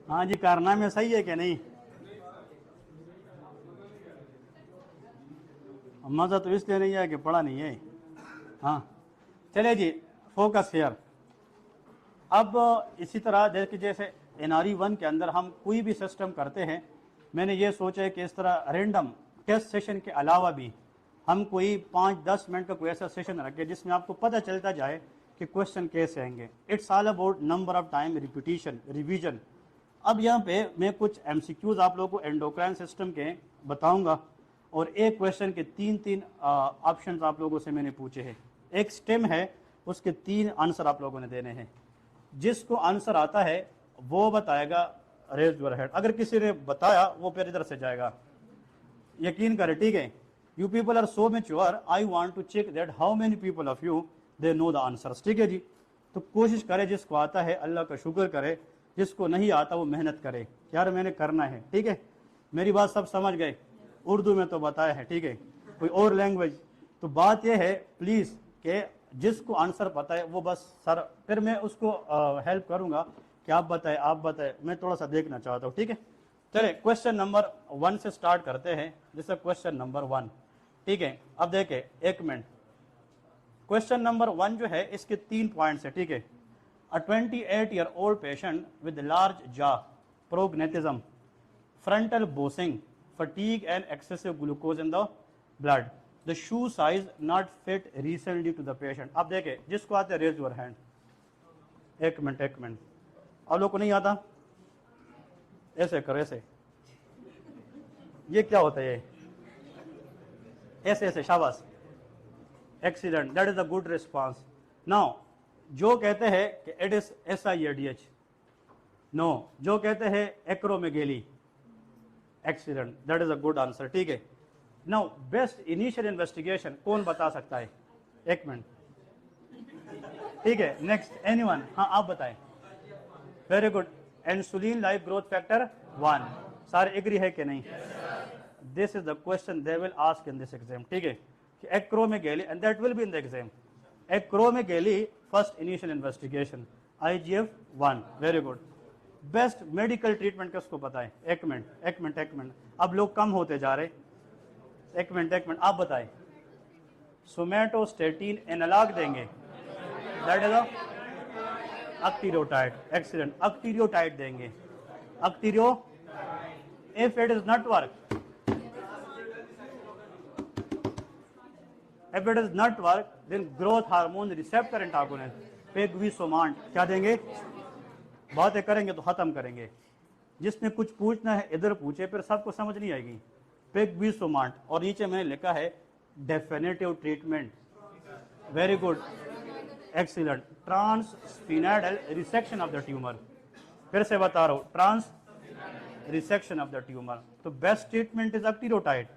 हाँ जी, कारनामे सही है कि नहीं? मजा तो इसलिए नहीं है कि पढ़ा नहीं है। हाँ चले जी, फोकस हियर। अब इसी तरह जैसे NRE 1 के अंदर हम कोई भी सिस्टम करते हैं, मैंने ये सोचा है कि इस तरह रैंडम टेस्ट सेशन के अलावा भी हम कोई 5-10 मिनट का कोई ऐसा सेशन रखें जिसमें आपको पता चलता जाए कि क्वेश्चन कैसे आएंगे। It's all about number of time repetition revision. अब यहाँ पे मैं कुछ MCQs आप लोगों को एंडोक्राइन सिस्टम के बताऊंगा, और एक क्वेश्चन के 3-3 ऑप्शन आप लोगों से मैंने पूछे हैं। एक स्टेम है, उसके 3 आंसर आप लोगों ने देने हैं। जिसको आंसर आता है वो बताएगा रेज योर हैंड। अगर किसी ने बताया वो फिर इधर से जाएगा, यकीन करें, ठीक है? You people are so mature, I want to check that how many people of you they know the answers, ठीक है जी? तो कोशिश करे, जिसको आता है अल्लाह का शुक्र करे, जिसको नहीं आता वो मेहनत करे, यार मैंने करना है, ठीक है? मेरी बात सब समझ गए? उर्दू में तो बताया है, ठीक है? कोई और लैंग्वेज? तो बात यह है प्लीज कि जिसको आंसर पता है वो बस सर, फिर मैं उसको हेल्प करूंगा कि आप बताएं, मैं थोड़ा सा देखना चाहता हूँ, ठीक है? चले क्वेश्चन नंबर 1 से स्टार्ट करते हैं। जैसे क्वेश्चन नंबर 1, ठीक है? अब देखे, एक मिनट। क्वेश्चन नंबर 1 जो है इसके 3 पॉइंट्स है, ठीक है? A 28-year-old patient with large jaw, prognathism, frontal bossing, fatigue and excessive glucose in the blood. The shoe size not fit recently to the patient. अब देखे, जिसको आते रेज योर हैंड। एक मिनट, अब लोग को नहीं आता? ऐसे करो, ऐसे। ये क्या होता है? ऐसे, शाबाश, excellent, that is a good response. Now जो कहते हैं कि इट इज SIADH, नो, जो कहते हैं acromegaly, excellent, that is a good answer, ठीक है? नाउ बेस्ट इनिशियल इन्वेस्टिगेशन कौन बता सकता है? एक मिनट, ठीक है? Next, anyone? हाँ आप बताएं। Very good, insulin like growth factor 1। सारे एग्री है कि नहीं? This is the question they will ask in this exam, ठीक है? Acromegaly, and that will be in the exam. Acromegaly first initial investigation, IGF-1, very good. Best medical treatment किसको पता है? एक मिनट, अब लोग कम होते जा रहे। एक मिनट, आप बताएं। सोमेटोस्टेटिन एनालॉग देंगे, that is octreotide, excellent, octreotide देंगे, octreo. If it is not work, if it is not work, then growth hormone receptor antagonist, पेगविसोमांट, क्या देंगे? बातें करेंगे तो खत्म करेंगे। जिसने कुछ पूछना है इधर पूछे, फिर सबको समझ नहीं आएगी। पेगविसोमांट, और नीचे मैंने लिखा है definitive treatment, very good, excellent, transsphenoidal resection of the tumour. फिर से बता रहा हूं, trans resection of the tumour. तो best treatment is octreotide,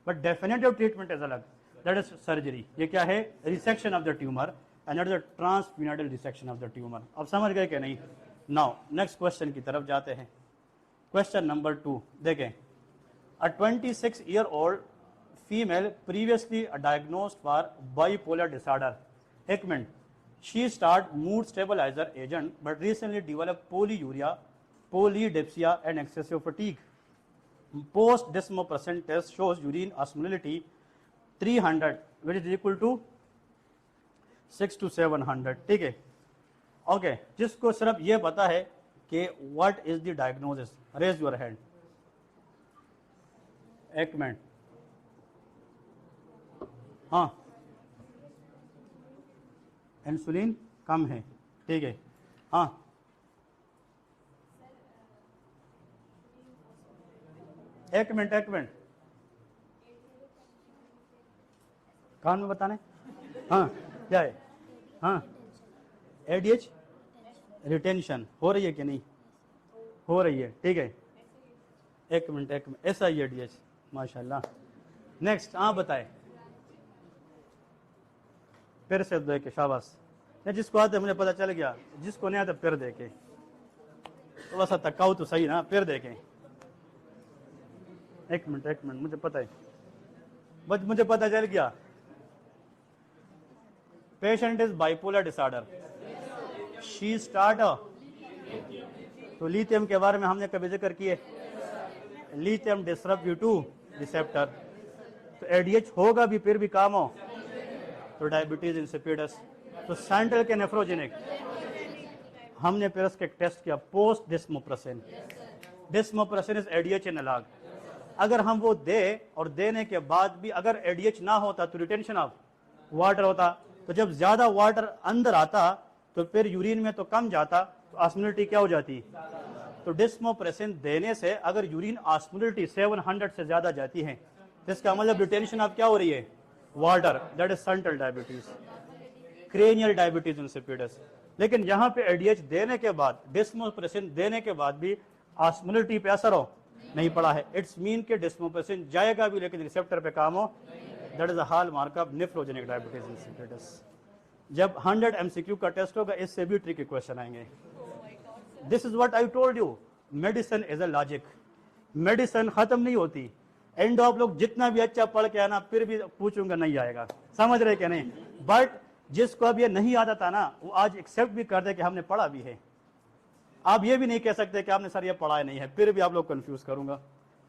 but definitive treatment is अलग, दैट इज सर्जरी। ये क्या है? Resection of the tumour, and that is the transsphenoidal resection of the tumour. अब समझ गए कि नहीं? नाउ नेक्स्ट क्वेश्चन की तरफ जाते हैं। क्वेश्चन नंबर 2 देखें। A 26-year-old female previously diagnosed for bipolar disorder, एक मिनट, she start mood stabiliser agent but recently develop polyuria, polydipsia and excessive fatigue. Post desmopressin test shows urine osmolality 300, which is equal to 6 to 700, ठीक है? Okay, जिसको सिर्फ ये पता है कि what is the diagnosis, raise your hand. एक minute, हाँ, इंसुलिन कम है, ठीक है? हाँ, एक मिनट, कान में बताने। हाँ, क्या है? हाँ, ADH रिटेंशन हो रही है कि नहीं हो रही है? ठीक है, एक मिनट, SIADH, माशाल्लाह। नेक्स्ट, हाँ बताए, फिर से देखे, शाबाश। जिसको आते मुझे पता चल गया, जिसको नहीं आता फिर देखे, थोड़ा सा तकाऊ तो सही ना, फिर देखें। एक मिनट, मुझे पता है, बस मुझे पता चल गया। Patient is bipolar disorder, she start तो लिथियम के बारे में हमने कभी जिक्र किए, lithium disrupt due two receptor, तो एडीएच होगा भी फिर भी काम हो तो डायबिटीज इंसिपिडस। तो सेंट्रल के नेफ्रोजेनिक हमने फिर उसके टेस्ट किया पोस्ट डिस्मोप्रेसिन, डिस्मोप्रेसिन इज एडीएच एनालॉग। अगर हम वो दे और देने के बाद भी अगर एडीएच ना होता तो रिटेंशन ऑफ वाटर होता, तो जब ज्यादा वाटर अंदर आता तो फिर यूरिन में तो कम जाता, तो ऑस्मोलिटी क्या हो जाती। तो डिस्मोप्रेसिन देने से अगर यूरिन ऑस्मोलिटी 700 से ज्यादा जाती है तो इसका मतलब रिटेंशन ऑफ क्या हो रही है, water, that is central diabetes, cranial diabetes insipidus. लेकिन यहाँ पे एडीएच देने के बाद, डिस्मोप्रेसिन देने के बाद भी ऑस्मोलिटी पे असर हो नहीं पड़ा है, इट्स मीन के डिस्मोप्रेसिन जाएगा भी लेकिन रिसेप्टर पे काम हो, that is a hall mark of nephrogenic diabetes insipidus. जब 100 एमसीक्यू का टेस्ट होगा इससे भी ट्रिकी क्वेश्चन आएंगे। This is what I told you, medicine is a logic, medicine खत्म नहीं होती। एंड आप लोग जितना भी अच्छा पढ़ के आना फिर भी पूछूंगा नहीं आएगा, समझ रहे क्या नहीं। बट जिसको अब ये नहीं आता था ना वो आज एक्सेप्ट भी कर दे कि हमने पढ़ा भी है। आप ये भी नहीं कह सकते कि आपने सर ये पढ़ा नहीं है, फिर भी आप लोग कंफ्यूज करूंगा।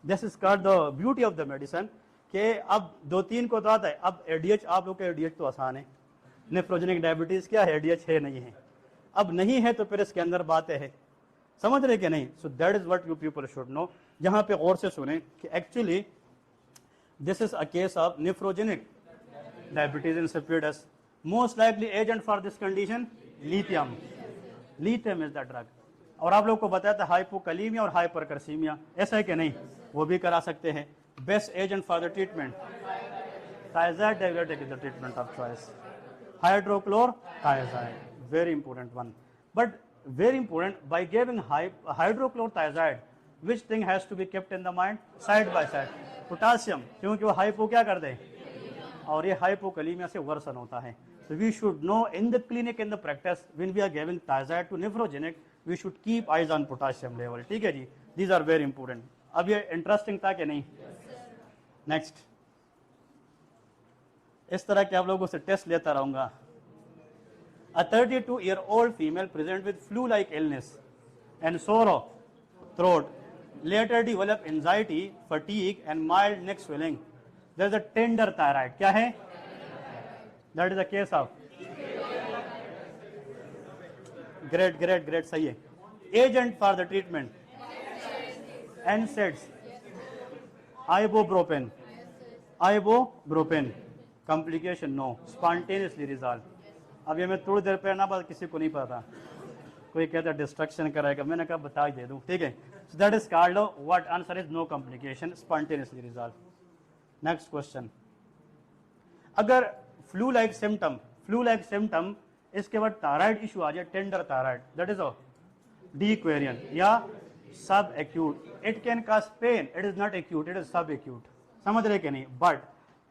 This is called the beauty of the medicine कि अब 2-3 को तो आता है। अब एडीएच, आप लोग के एडीएच तो आसान है, नेफ्रोजेनिक डायबिटीज क्या है, एडीएच है नहीं है, अब नहीं है तो फिर इसके अंदर बातें हैं, समझ रहे कि नहीं। So that is what you people should no. जहां पे और से सुने कि actually this is a case of nephrogenic diabetes insipidus. Most likely agent for this condition lithium, lithium is the drug. और आप लोग को बताया था हाइपोकलीमिया और हाइपरकर्सीमिया, ऐसा है कि नहीं, वो भी करा सकते हैं। Best agent for the treatment thiazide diabetic is the treatment of choice, hydrochlorothiazide, very important one. But very important, by giving hydrochlorothiazide, which thing has to be kept in the mind? Side by side. Potassium, क्योंकि वो hypo क्या कर दे और ये हाइपोकलीमिया से version होता है। So we should know in the clinic, in the practice, when we are giving thiazide to nephrogenic, we should keep eyes on potassium level. ठीक है जी, these are very important. अब ये इंटरेस्टिंग था कि नहीं। नेक्स्ट, इस तरह के आप लोगों से टेस्ट लेता रहूंगा। A 32-year-old female present with flu-like illness and sore throat, later developed anxiety, fatigue and mild neck swelling. There is a tender thyroid. क्या है? That is a case of great सही है। Agent for the treatment NSAIDs, ibuprofen. Complication no, spontaneously resolved. अब ये मैं थोड़ी देर पहले ना बात किसी को नहीं पता, कोई कहता है डिस्ट्रक्शन कराएगा, मैंने कहा बता ही दे दूं, ठीक है। So that is called what, answer is no complication, spontaneously resolve. Next question, अगर फ्लू लाइक सिम्टम इसके बाद थायराइड इशू आ जाए, tender thyroid, that is de Quervain या subacute, it can cause pain, it is not acute, it is subacute, समझ रहे कि नहीं। But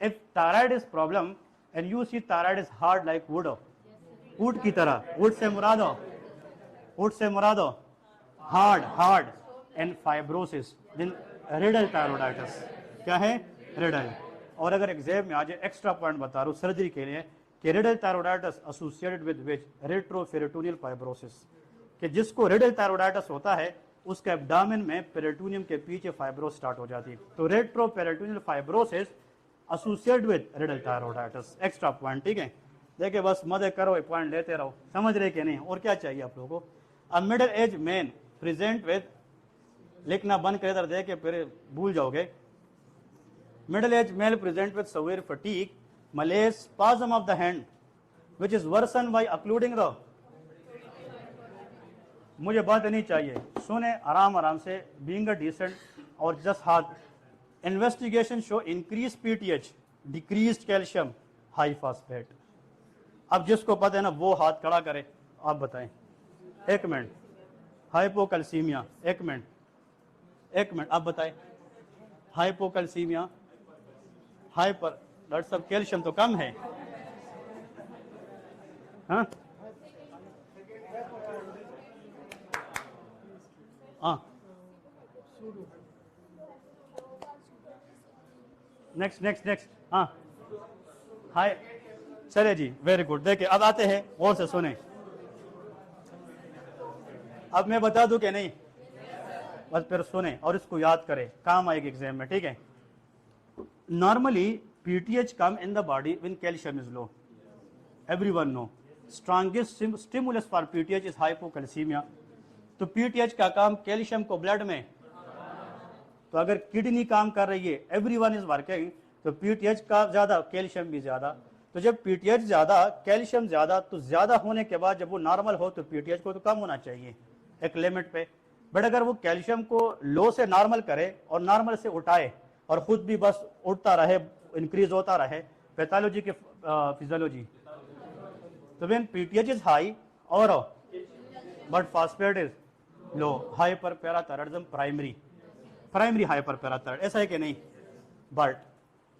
if thyroid is problem and you see thyroid is hard like wood, wood की तरह, wood से मुरादो hard and fibrosis, then riddle thyroiditis, क्या है riddle। और अगर एग्जाम में आ जाए, एक्स्ट्रा पॉइंट बता रहा हूँ सर्जरी के लिए कि riddle thyroiditis associated with which retroperitoneal fibrosis, कि जिसको riddle thyroiditis होता है उसके एब्डामिन में पेरिटोनियम के पीछे फाइब्रोस स्टार्ट हो जाती है, तो retroperitoneal fibrosis associated with Riedel thyroiditis. Extra point, ठीक है, देखिए बस मजे करो, पॉइंट लेते रहो, समझ रहे कि नहीं। और क्या चाहिए आप लोगों को, a middle age man present with, लिखना बंद कर इधर देखे फिर भूल जाओगे। Middle age male present with severe fatigue, malaise, spasm of the hand which is worsened by occluding the, मुझे बात नहीं चाहिए, सुने आराम से, बीइंग अ डिसेंट और जस्ट हाथ। Investigation show increase PTH, decrease calcium, high phosphate. अब जिसको पता है ना वो हाथ खड़ा करे, आप बताएं। एक मिनट, हाइपोकैल्सीमिया, एक मिनट आप बताएं। हाइपोकैल्सीमिया, हाइपर, डॉक्टर साहब कैल्शियम तो कम है, हाँ नेक्स्ट हाँ हाय, चले जी, वेरी गुड। देखिए अब आते हैं और से सुने। अब मैं बता दूं कि नहीं, बस फिर सुने और इसको याद करें, काम आएगी एग्जाम में, ठीक है। Normally PTH come in the body when calcium is low, everyone know. Strongest stimulus for PTH is hypocalcaemia. तो पीटीएच का काम कैल्शियम को ब्लड में, तो अगर किडनी काम कर रही है, एवरीवन इज वर्किंग, तो पीटीएच का ज्यादा, कैल्शियम भी ज्यादा। तो जब पीटीएच ज्यादा, कैल्शियम ज्यादा, तो ज्यादा होने के बाद जब वो नॉर्मल हो तो पीटीएच को तो कम होना चाहिए एक लिमिट पे। बट अगर वो कैल्शियम को लो से नॉर्मल करे और नॉर्मल से उठाए और खुद भी बस उठता रहे, इंक्रीज होता रहे, पैथोलॉजी के फिजियोलॉजी, तो व्हेन पीटीएच इज हाई और but phosphate is low, hyperparathyroidism primary hyperparathyroid, ऐसा है कि नहीं। But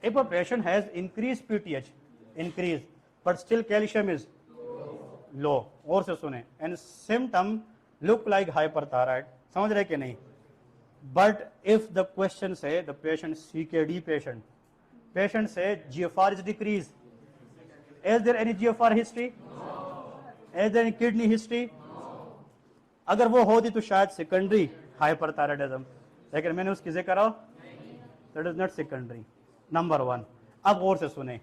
if a patient has increase PTH, increase but still calcium is low, और से सुने, and symptom look like hyperthyroid, समझ रहे कि नहीं। But if the question say the patient CKD patient say GFR is decrease, is there any GFR history, is there any kidney history? अगर वो होती तो शायद सेकेंडरी हाइपरथायरॉइडिज्म, लेकिन मैंने उसकी जिक्र करा, that is not secondary, number 1। अब और से सुने,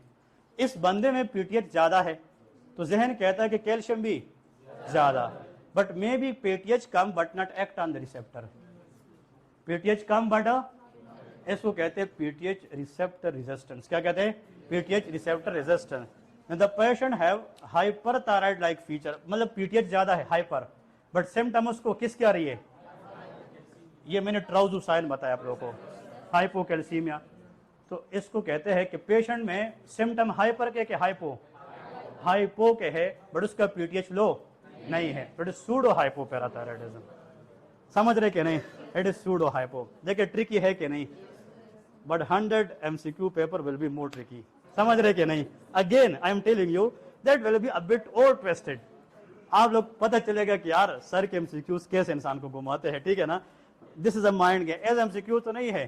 इस बंदे में पीटीएच ज्यादा है तो जहन कहता है कि कैल्शियम भी ज्यादा, बट मे बी पीटीएच कम but not act on the receptor. PTH कम बट, इसको कहते हैं पीटीएच रिसेप्टर रेजिस्टेंस। क्या कहते हैं? PTH receptor resistance. The patient have hyperthyroid like feature, मतलब पीटीएच ज्यादा है, हाइपर, बट सिम्टम उसको किसकी आ रही है? ये मैंने ट्राउजोसाइन बताया आप लोगों को, हाइपोकैल्सीमिया। तो इसको कहते हैं कि पेशेंट में सिम्टम हाइपर के हाइपो के है, बट उसका पीटीएच लो नहीं है, तो इट इज सूडो हाइपोपैराथायरॉइडिज्म। समझ रहे कि नहीं? It is pseudo hypo. देखिए ट्रिकी है कि नहीं, but 100 MCQ paper will be more tricky. समझ रहे कि नहीं? Again I am telling you that will be a bit और ट्विस्टेड। आप लोग पता चलेगा कि यार सर के MCQs कैसे इंसान को घुमाते हैं, ठीक है ना। This is a mind game, as MCQ तो नहीं है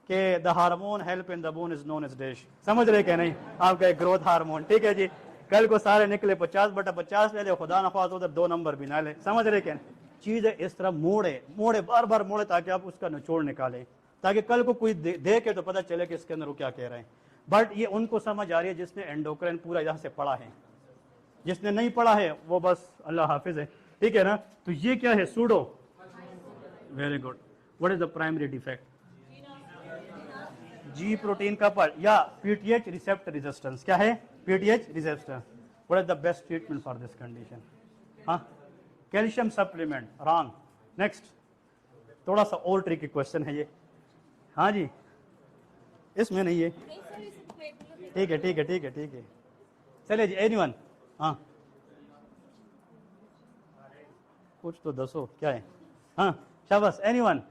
कि the hormone help in the bone is known as dash. समझ रहे कि नहीं? आपका एक ग्रोथ हार्मोन, ठीक है जी। कल को सारे निकले 50/50 ले ले, खुदा न खास उधर 2 नंबर भी ना ले। समझ रहे क्या? चीज इस तरह मोड़े बार बार मोड़े, ताकि आप उसका निचोड़ निकाले, ताकि कल को कोई देखे तो पता चले कि इसके अंदर वो क्या कह रहे हैं। बट ये उनको समझ आ रही है जिसने एंडोक्राइन पूरा यहाँ से पढ़ा है, जिसने नहीं पढ़ा है वो बस अल्लाह हाफिज है, ठीक है ना। तो ये क्या है? Pseudo. Very good. What is the primary defect? Ji protein का पर या पीटीएच रिसेप्टर रेजिस्टेंस। क्या है? PTH resistance. What is the best treatment for this condition? हाँ, कैल्शियम सप्लीमेंट, रॉन्ग। नेक्स्ट, थोड़ा सा और ट्रिकी क्वेश्चन है ये। हाँ जी, इसमें नहीं है, ठीक है ठीक है ठीक है ठीक है। चलिए जी, एनीवन? हाँ, कुछ तो दसो क्या है? हाँ शाबाश, एनीवन?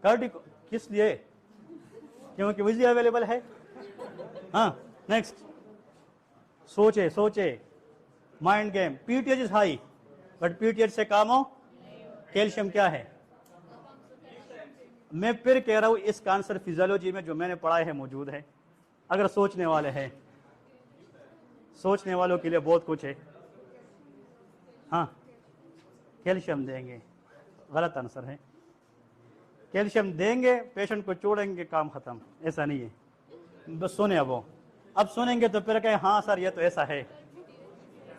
कार्डिक, किस लिए? क्योंकि विजी अवेलेबल है। हाँ नेक्स्ट, सोचे mind game. PTH is high but PTH से काम हो, कैल्शियम क्या है? मैं फिर कह रहा हूं, इस आंसर फिजियोलॉजी में जो मैंने पढ़ा है मौजूद है। अगर सोचने वाले हैं, सोचने वालों के लिए बहुत कुछ है। हाँ, कैल्शियम देंगे, गलत आंसर है। कैल्शियम देंगे, पेशेंट को छोड़ेंगे, काम खत्म, ऐसा नहीं है। बस सुने अब सुनेंगे तो फिर कहें हाँ सर ये तो ऐसा है।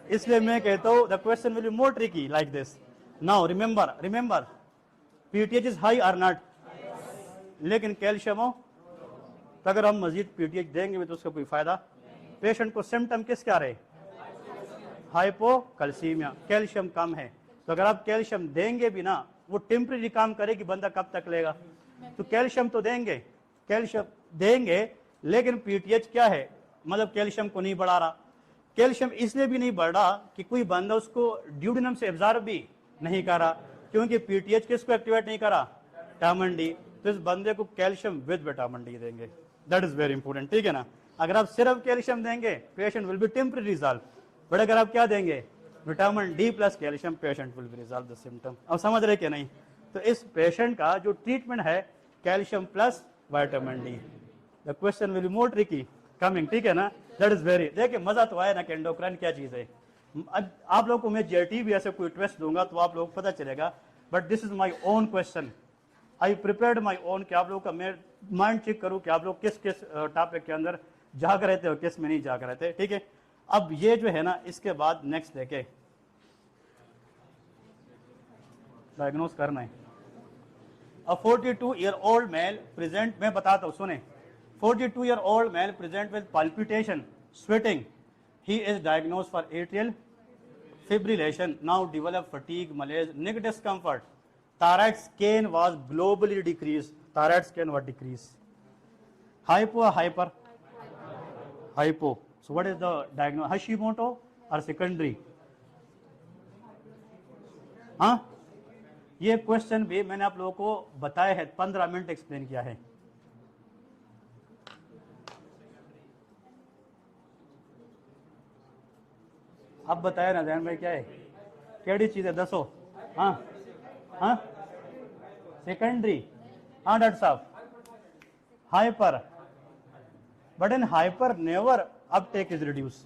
इसलिए मैं कहता हूँ the question will be more tricky like this. Now remember PTH is high और नॉट, लेकिन कैल्शियम हो तो अगर हम मजीद पीटीएच देंगे भी तो उसका कोई फायदा। पेशेंट को सिम्टम किस क्या रहे? हाइपोकैल्सीमिया, कैल्शियम कम है। तो अगर आप कैल्शियम देंगे भी ना, वो टेम्परेरी काम करेगी, बंदा कब तक लेगा? तो कैल्शियम तो देंगे, लेकिन पीटीएच क्या है? मतलब कैल्शियम को नहीं बढ़ा रहा। कैल्शियम इसलिए भी नहीं बढ़ रहा कि कोई बंदा उसको ड्यूडेनम से एब्जॉर्ब भी नहीं कर रहा, क्योंकि पीटीएच किसको एक्टिवेट नहीं करा? Vitamin D. तो इस बंदे को कैल्शियम विद विटामिन डी देंगे, दैट इज वेरी इंपॉर्टेंट, ठीक है ना। अगर आप सिर्फ कैल्शियम देंगे, patient will be temporary resolve, but अगर आप क्या देंगे? Vitamin D plus calcium, patient will be resolve the symptom. अब समझ रहे कि नहीं? तो इस पेशेंट का जो ट्रीटमेंट है calcium plus vitamin D. The question will be more tricky coming, ठीक है ना। दैट इज वेरी, देखिए मजा तो आया ना कि एंडोक्राइन क्या चीज है। अब आप लोगों को मैं जेटी भी ऐसे कोई ट्विस्ट दूंगा तो आप लोगों को पता चलेगा but this is my own question, I prepared my own, कि आप लोगों का मैं माइंड चेक करूं कि आप लोग किस किस टॉपिक के अंदर जाग रहे थे और किस में नहीं जाग रहे थे, ठीक है। अब ये जो है ना, इसके बाद नेक्स्ट देखे डायग्नोज करना है। अ 42-year-old मेल प्रेजेंट, मैं बताता हूं सुने, 42-year-old male present with palpitation, sweating, he is diagnosed for atrial fibrillation, now develop fatigue, malaise, neck discomfort, thyroid scan was globally decreased, thyroid scan was decreased, hypo or hyper, hypo, so what is the diagnosis, Hashimoto or secondary? हाँ, ये question भी मैंने आप लोगों को बताया है, 15 minute explain किया है। अब बताया ना जैन भाई, क्या है, केड़ी चीज है, दसो। हाँ हाँ, सेकेंडरी, हाँ डॉक्टर साहब, hyper, but in hyper never uptake is reduce,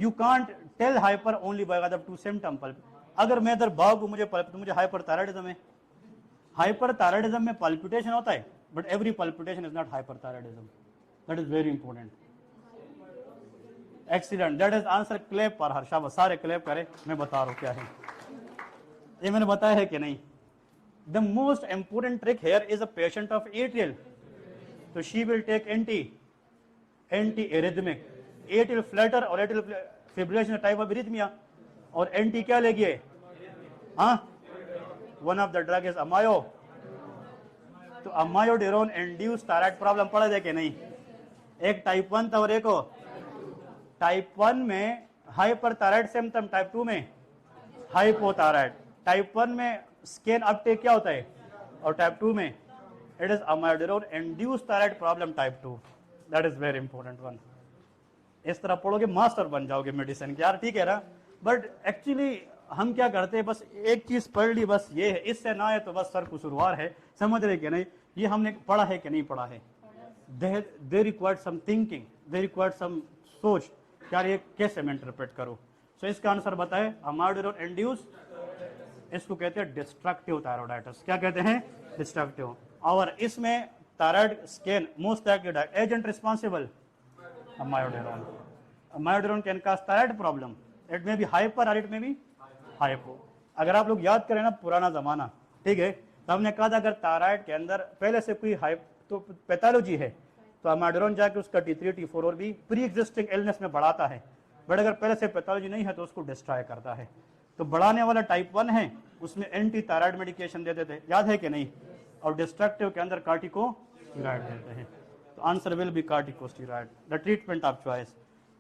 you can't tell hyper only by the two symptom palp. अगर मैं इधर भाग हूं, मुझे पल्प, तो मुझे हाइपर थायराइडिज्म है। हाइपर थायराइडिज्म में पल्पिटेशन होता है, but every palpitation is not hyperthyroidism, that is very important. Excellent, that is answer, clap पर हर शाबाश, सारे क्लैप करें, मैं बता रहा हूं क्या है, ये मैंने बताया है कि नहीं। The most important trick here is a patient of atrial, तो she will take anti arrhythmic, atrial flutter और atrial fibrillation type of arrhythmia, और एंटी क्या लेगी, हाँ, one of the drug is amio, तो अमायोडेरोन इंड्यूस थायराइड प्रॉब्लम पड़ा है कि नहीं, एक टाइप 1 था और एक टाइप 1 में हाइपर थायराइड सिम्टम, टाइप 2 में हाइपोथायराइड, टाइप 1 में स्कैन अपटेक क्या होता है, और टाइप 2 में it is amiodarone induce thyroid problem type 2, that is very important one. इस तरह पढ़ोगे मास्टर बन जाओगे मेडिसिन के, यार ठीक है ना। बट एक्चुअली हम क्या करते हैं, बस एक चीज पढ़ ली, बस ये है, इससे ना है तो बस सर कुसुरवार है, समझ रहे कि नहीं, ये हमने पढ़ा है कि नहीं पढ़ा है। They required some thinking, they required some सोच, यार ये कैसे मैं इंटरप्रेट करूं। सो इसका आंसर बताए, अमायोडेरोन इंड्यूस, इसको कहते हैं डिस्ट्रक्टिव थायराइडाइटिस, क्या कहते हैं, डिस्ट्रक्टिव। और इसमें thyroid scan most agent responsible amiodarone, amiodarone can cause thyroid problem, it में भी हाइपर और इट में भी हाइपो। अगर आप लोग याद करें ना पुराना जमाना, ठीक है, तो हमने कहा था अगर थायराइड के अंदर पहले से कोई तो पैथोलॉजी है, तो अमायोडेरोन जाके उसका T3 T4 और भी प्री एग्जिस्टिंग इलनेस में बढ़ाता है, बट अगर पहले से पैथोलॉजी नहीं है तो उसको डिस्ट्रॉय करता है। तो बढ़ाने वाला टाइप 1 है, उसमें एंटी थायराइड मेडिकेशन देते थे, याद है कि नहीं, और डिस्ट्रक्टिव के अंदर कार्टिकोस्टेरॉइड देते हैं, तो answer will be corticosteroid, the treatment of choice.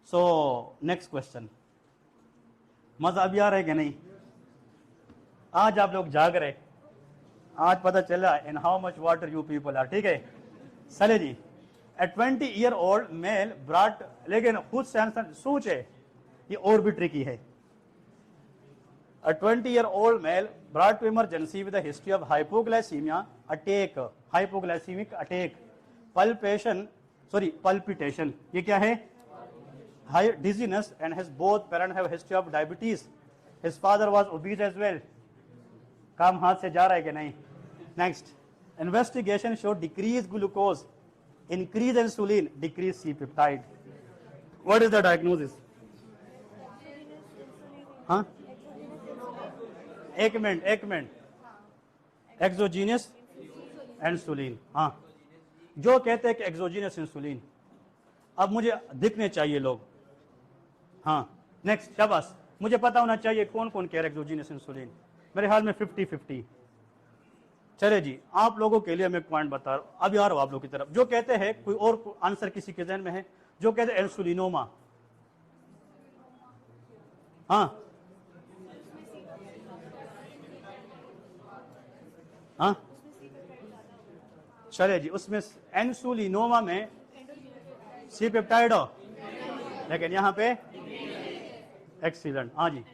So next question, मजा अभी आ रहा है कि नहीं, आज आप लोग जाग रहे, आज पता चला in how much water you people are, ठीक है। चले जी, a 20-year-old male brought, लेकिन खुद से आंसर सोचे, ये और भी ट्रिकी है। A 20-year-old male brought to emergency with a history of hypoglycemia, attack, hypoglycemic attack, palpitation, ये क्या है, high dizziness, and his both parents have history of diabetes, his father was obese as well, काम हाथ से जा रहा है कि नहीं। Next, investigation show decrease glucose, increase insulin, decrease C-peptide. What is the diagnosis? हाँ, एक मिनट, एक्सोजीनियस इंसुलिन, हाँ, जो कहते हैं कि एक्सोजीनियस इंसुलिन, अब मुझे दिखने चाहिए लोग, हाँ। नेक्स्ट, शाबाश, मुझे पता होना चाहिए कौन कौन कह रहे एक्सोजीनियस इंसुलिन, मेरे हाल में 50-50। चले जी, आप लोगों के लिए मैं पॉइंट बता रहा हूं, अभी आ रहा हूं आप लोगों की तरफ। जो कहते हैं, कोई और आंसर किसी के जहन में है, जो कहते हैं इंसुलिनोमा, हाँ हाँ, चले जी, उसमें इंसुलिनोमा में सी पेप्टाइड हो, लेकिन यहां पे एक्सीलेंट, हाँ जी।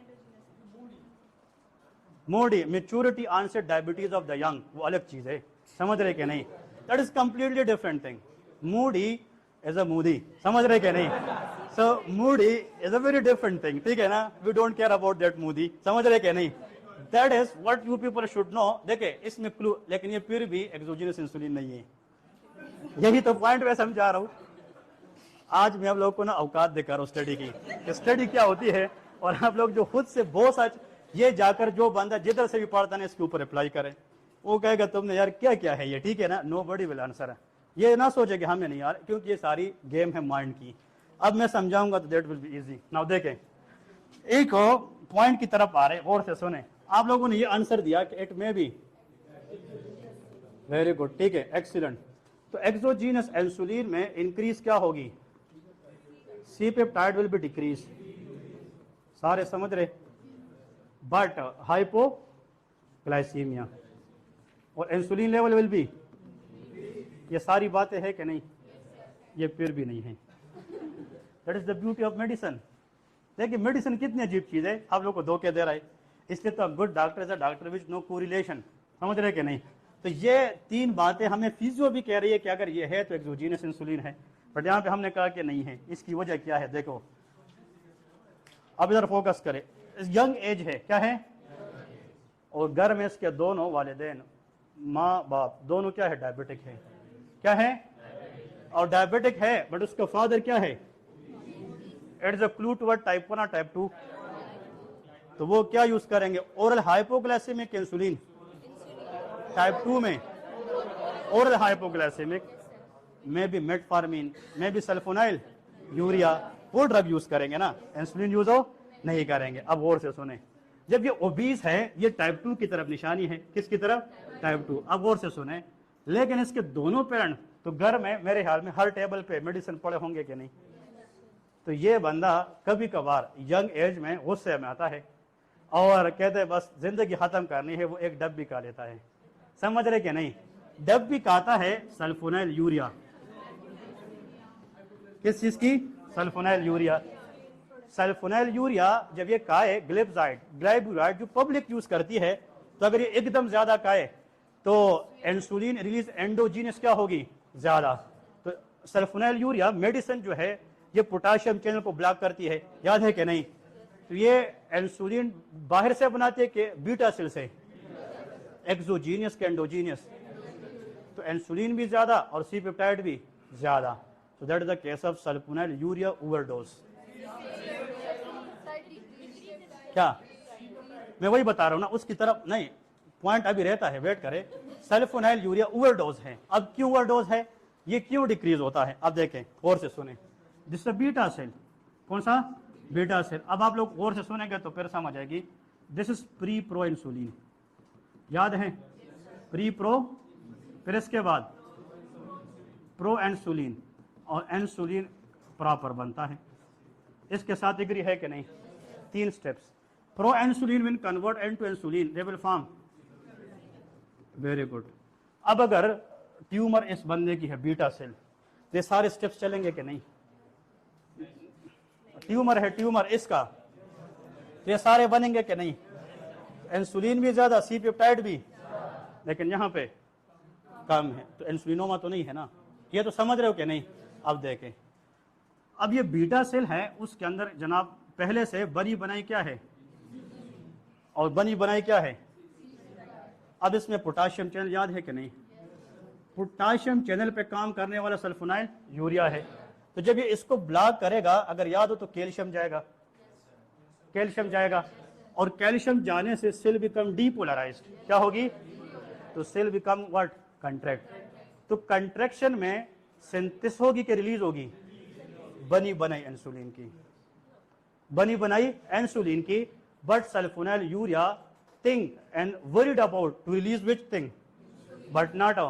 MODY, maturity onset diabetes of the young, वो अलग चीज है, समझ रहे कि नहीं, that is completely different thing. MODY is a MODY, समझ रहे कि नहीं, so MODY is a very different thing, ठीक है ना, we don't care about that MODY, समझ रहे कि नहीं। That is what you people should know. देखिए इसमें क्लू, लेकिन ये फिर भी एक्सोजीनस इंसुलिन नहीं है। यही तो पॉइंट मैं समझा रहा हूं। आज मैं आप लोगों को ना औकात दिखा रहा हूं स्टडी की, कि स्टडी क्या होती है, और आप लोग जो खुद से बहुत सच, ये जाकर जो बंदा जिधर से भी पढ़ता है इसके ऊपर अप्लाई करें, वो कहेगा तुमने यार क्या क्या है ये, ठीक है ना, नो बडी विल आंसर। ये ना सोचे कि हमें नहीं यार, क्योंकि ये सारी गेम है माइंड की। अब मैं समझाऊंगा तो that will be easy. Now देखें, एक पॉइंट की तरफ आ रहे, और से सुने। आप लोगों ने ये आंसर दिया कि it may be, very good, ठीक है, एक्सीलेंट। तो एक्सोजीनस इंसुलिन में इंक्रीज क्या होगी, C peptide will be decrease, सारे समझ रहे, बट हाइपोग्लाइसीमिया और इंसुलिन लेवल विल बी, ये सारी बातें है कि नहीं, ये फिर भी नहीं है। That is the beauty of medicine. देखिए मेडिसिन कितनी अजीब चीज है, आप लोग को धोखे दे रहा है। इसलिए तो good doctor is a doctor which know correlation, समझ रहे कि नहीं। तो ये तीन बातें हमें फिजियो भी कह रही है कि अगर ये है तो एक्सोजीनस इंसुलिन है, बट यहाँ पे हमने कहा कि नहीं है। इसकी वजह क्या है, देखो अब इधर फोकस करें। यंग एज है, क्या है, और घर में इसके दोनों वालिदैन, माँ बाप दोनों क्या है, डायबिटिक है, क्या है, और डायबिटिक है, बट उसका फादर क्या है, it is a clue toward type 1 और टाइप 2। तो वो क्या यूज करेंगे, ओरल हाइपोग्लाइसेमिक इंसुलिन, टाइप 2 में ओरल हाइपोग्लाइसेमिक में भी मेटफॉर्मिन, में भी सल्फोनाइल यूरिया, वो ड्रग यूज करेंगे ना, इंसुलिन यूज हो नहीं करेंगे। अब और से सुने, जब ये ओबीस है, ये टाइप 2 की तरफ निशानी है, किसकी तरफ, टाइप 2। अब और से सुने, लेकिन इसके दोनों पेरेंट तो घर में मेरे ख्याल में हर टेबल पे मेडिसिन पड़े होंगे कि नहीं। तो ये बंदा कभी कभार यंग एज में गुस्से में आता है और कहते हैं बस जिंदगी खत्म करनी है, वो एक डब्बी खा लेता है, समझ रहे कि नहीं। डब्बी खाता है सल्फोनाइल यूरिया, किस चीज की, सल्फोनाइल यूरिया। सल्फोनाइल यूरिया जब ये खाए, ग्लिब्साइड ग्लाइबुराइड जो पब्लिक यूज करती है, तो अगर ये एकदम ज्यादा खाए तो इंसुलिन रिलीज एंडोजीनस क्या होगी, ज्यादा। तो सल्फोनाइल यूरिया मेडिसिन जो है ये पोटाशियम चैनल को ब्लॉक करती है, याद है कि नहीं। तो ये इंसुलिन बाहर से बनाते हैं कि बीटा सेल से, एक्सोजीनियस के एंडोजीनियस। तो इंसुलिन भी ज्यादा और सी पेप्टाइड भी ज्यादा। So that is the case of sulfonyl urea overdose. क्या मैं वही बता रहा हूं ना, उसकी तरफ नहीं, पॉइंट अभी रहता है, वेट करें। सल्फोनाइल यूरिया ओवरडोज है। अब क्यों ओवरडोज है, ये क्यों डिक्रीज होता है, अब देखें और से सुने। दिस बीटा सेल, कौन सा, बीटा सेल। अब आप लोग और से सुनेंगे तो फिर समझ आएगी। This is pre pro insulin, याद है, प्री प्रो, फिर इसके बाद प्रो इंसुलिन, और इंसुलिन प्रॉपर बनता है। इसके साथ एग्री है कि नहीं, तीन steps. Pro insulin will convert into insulin, they will form, very good. अब अगर ट्यूमर इस बंदे की है, बीटा सेल, तो ये सारे स्टेप्स चलेंगे कि नहीं। ट्यूमर है, ट्यूमर इसका, तो ये सारे बनेंगे कि नहीं। इंसुलिन भी ज्यादा, सी पेप्टाइड भी, लेकिन यहां पे कम है, तो इंसुलिनोमा तो नहीं है ना, ये तो समझ रहे हो कि नहीं। अब देखें, अब ये बीटा सेल है, उसके अंदर जनाब पहले से बनी बनाई क्या है, और बनी बनाई क्या है। अब इसमें पोटाशियम चैनल, याद है कि नहीं, पोटाशियम चैनल पे काम करने वाला सल्फोनाइल यूरिया है। तो जब ये इसको ब्लॉक करेगा, अगर याद हो तो कैल्शियम जाएगा, कैल्शियम जाएगा, और कैल्शियम जाने से सेल बिकम डीपोलराइज्ड, क्या होगी, तो सेल बिकम व्हाट, कंट्रैक्ट। तो कंट्रैक्शन में सिंथेसिस होगी कि रिलीज होगी, बनी बनाई इंसुलिन की, बनी बनाई इंसुलिन की। But sulphonylurea think and worried about to release which thing, but not a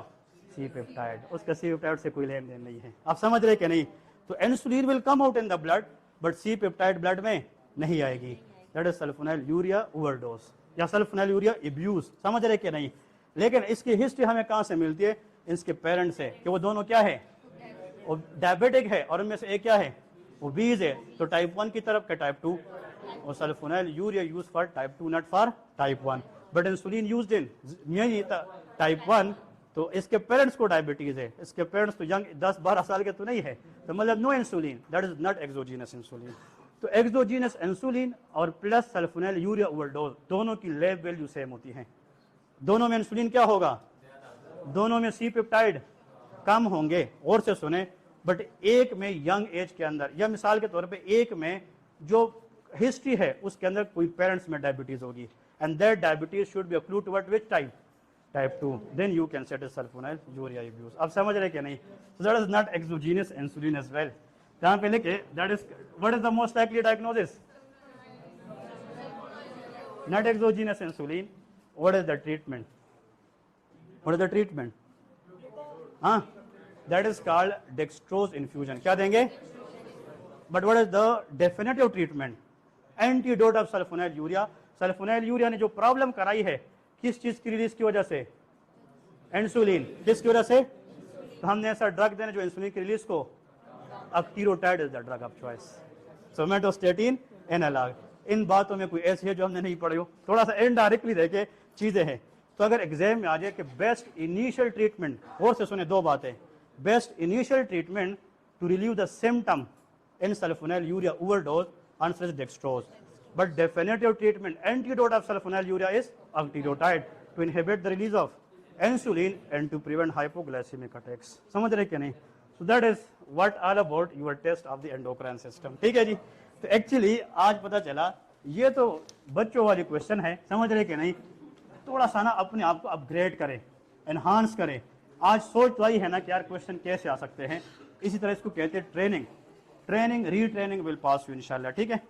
C peptide, उसका सी पेप्टाइड से कोई लेन देन नहीं है। आप समझ रहे कि नहीं। तो insulin will come out in the blood, but C peptide blood में नहीं आएगी। That is sulfonyl urea overdose या सल्फोनाइल यूरिया एब्यूज, समझ रहे कि नहीं। लेकिन इसकी हिस्ट्री हमें कहां से मिलती है, इसके पेरेंट्स से, कि वो दोनों क्या है, वो डायबिटिक है, और उनमें से एक क्या है, वो बीज है, तो टाइप 1 की तरफ के टाइप 2, और sulfonyl urea use for type 2 not for type 1, but insulin used in type 1। तो इसके पेरेंट्स को डायबिटीज है, इसके पेरेंट्स तो यंग 10-12 साल के तो नहीं है, तो मतलब no insulin, that is not exogenous insulin. तो एक्सोजीनस इंसुलिन और प्लस सल्फोनेल यूरिया ओवरडोज दोनों की लैब वैल्यू सेम होती है। दोनों में इंसुलिन क्या होगा, दोनों में सी पेप्टाइड कम होंगे। और से सुने, बट एक में यंग एज के अंदर, या मिसाल के तौर पे एक में जो हिस्ट्री है उसके अंदर कोई पेरेंट्स में डायबिटीज होगी, and that diabetes should be occluded toward which type, type 2, then you can set sulfonylurea abuse. अब समझ रहे कि नहीं? So that is not exogenous insulin as well. जहां पे लिखे that is what is the most likely diagnosis, not exogenous insulin. What is the treatment, what is the treatment? हाँ, that is called dextrose infusion. क्या देंगे? But what is the definitive treatment? Antidote of sulfonylurea. Sulfonylurea ने जो problem कराई है किस चीज की रिलीज की वजह से? इंसुलिन। किसकी वजह से? तो हमने ऐसा ड्रग देना जो इंसुलिन की रिलीज को, octreotide is the drug of choice, somatostatin analogue. इन बातों में कोई ऐसी है जो हमने नहीं पढ़ी हो? थोड़ा सा इनडायरेक्टली देखे चीजें हैं। तो अगर एग्जाम में आ जाए कि बेस्ट इनिशियल ट्रीटमेंट, और से सुने दो बातें, best initial treatment to relieve the symptom in sulfonylurea overdose, answer is dextrose. But definitive treatment, antidote of sulfonylurea is octreotide to inhibit the release of insulin and to prevent hypoglycemic attacks. समझ रहे कि नहीं? So that is what all about your test of the endocrine system. ठीक है जी? तो actually आज पता चला ये तो बच्चों वाली क्वेश्चन है, समझ रहे कि नहीं? थोड़ा सा ना अपने आप को अपग्रेड करें, एनहांस करें। आज सोच तो आई है ना कि यार क्वेश्चन कैसे आ सकते हैं, इसी तरह इसको कहते हैं training. Training retraining will pass you इंशाल्लाह। ठीक है?